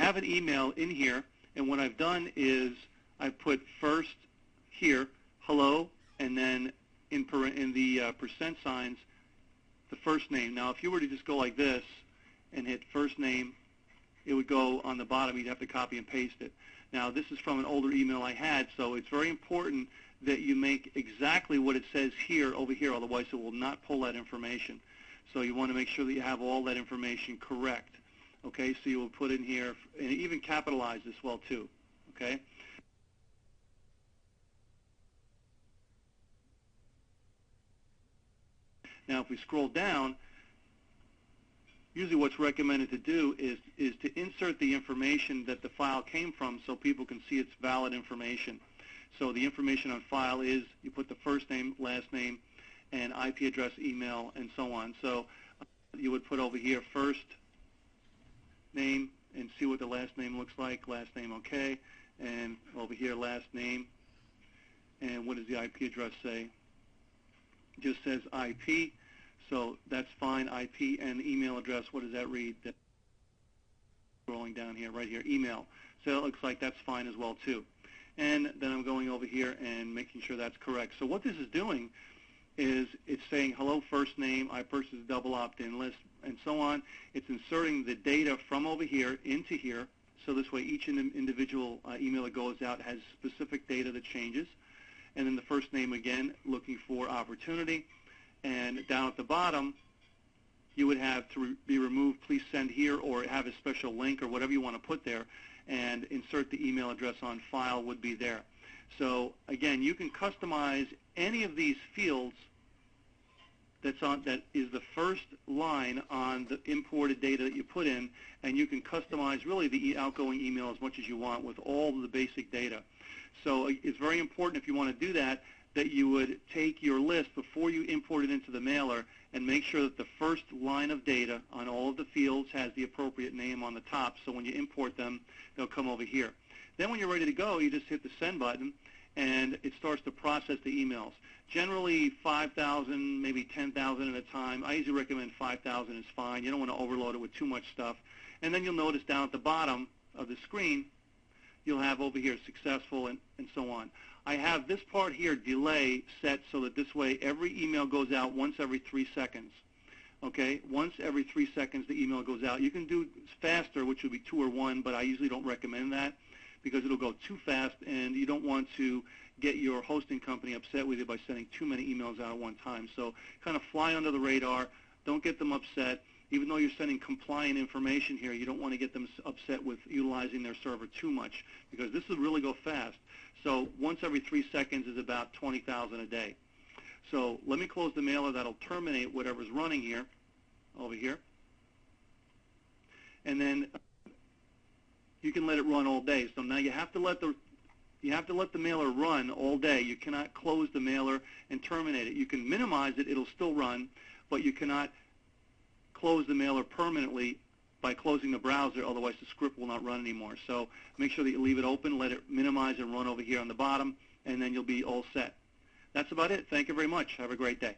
have an email in here, and what I've done is I put first here, hello, and then in the percent signs, the first name. Now, if you were to just go like this and hit first name, it would go on the bottom. You'd have to copy and paste it. Now, this is from an older email I had, so it's very important that you make exactly what it says here over here, otherwise it will not pull that information. So you want to make sure that you have all that information correct. Okay, so you will put in here, and even capitalize as well too. Okay. Now, if we scroll down, usually what's recommended to do is to insert the information that the file came from so people can see it's valid information. So the information on file is you put the first name, last name, and IP address, email, and so on. So you would put over here first name and see what the last name looks like. Last name, okay. And over here, last name. And what does the IP address say? It just says IP. So that's fine, IP, and the email address, what does that read? Scrolling down here, right here, email. So it looks like that's fine as well too. And then I'm going over here and making sure that's correct. So what this is doing is it's saying hello first name, I purchased a double opt-in list, and so on. It's inserting the data from over here into here, so this way each individual email that goes out has specific data that changes. And then the first name again, looking for opportunity. And down at the bottom, you would have to be removed, please send here, or have a special link or whatever you want to put there, and insert the email address on file would be there. So again, you can customize any of these fields that is the first line on the imported data that you put in, and you can customize really the outgoing email as much as you want with all of the basic data. So it's very important, if you want to do that you would take your list before you import it into the mailer and make sure that the first line of data on all of the fields has the appropriate name on the top, so when you import them, they'll come over here. Then when you're ready to go, you just hit the send button, and it starts to process the emails. Generally 5,000, maybe 10,000 at a time. I usually recommend 5,000 is fine. You don't want to overload it with too much stuff. And then you'll notice down at the bottom of the screen, you'll have over here successful and so on. I have this part here, delay, set so that this way every email goes out once every 3 seconds. Okay, once every 3 seconds the email goes out. You can do faster, which would be 2 or 1, but I usually don't recommend that because it'll go too fast, and you don't want to get your hosting company upset with you by sending too many emails out at one time. So kind of fly under the radar. Don't get them upset. Even though you're sending compliant information here, you don't want to get them upset with utilizing their server too much, because this will really go fast. So once every 3 seconds is about 20,000 a day. So let me close the mailer. That'll terminate whatever's running here, over here. And then you can let it run all day. So now you have to let the mailer run all day. You cannot close the mailer and terminate it. You can minimize it. It'll still run, but you cannot close the mailer permanently by closing the browser, otherwise the script will not run anymore. So make sure that you leave it open, let it minimize and run over here on the bottom, and then you'll be all set. That's about it. Thank you very much. Have a great day.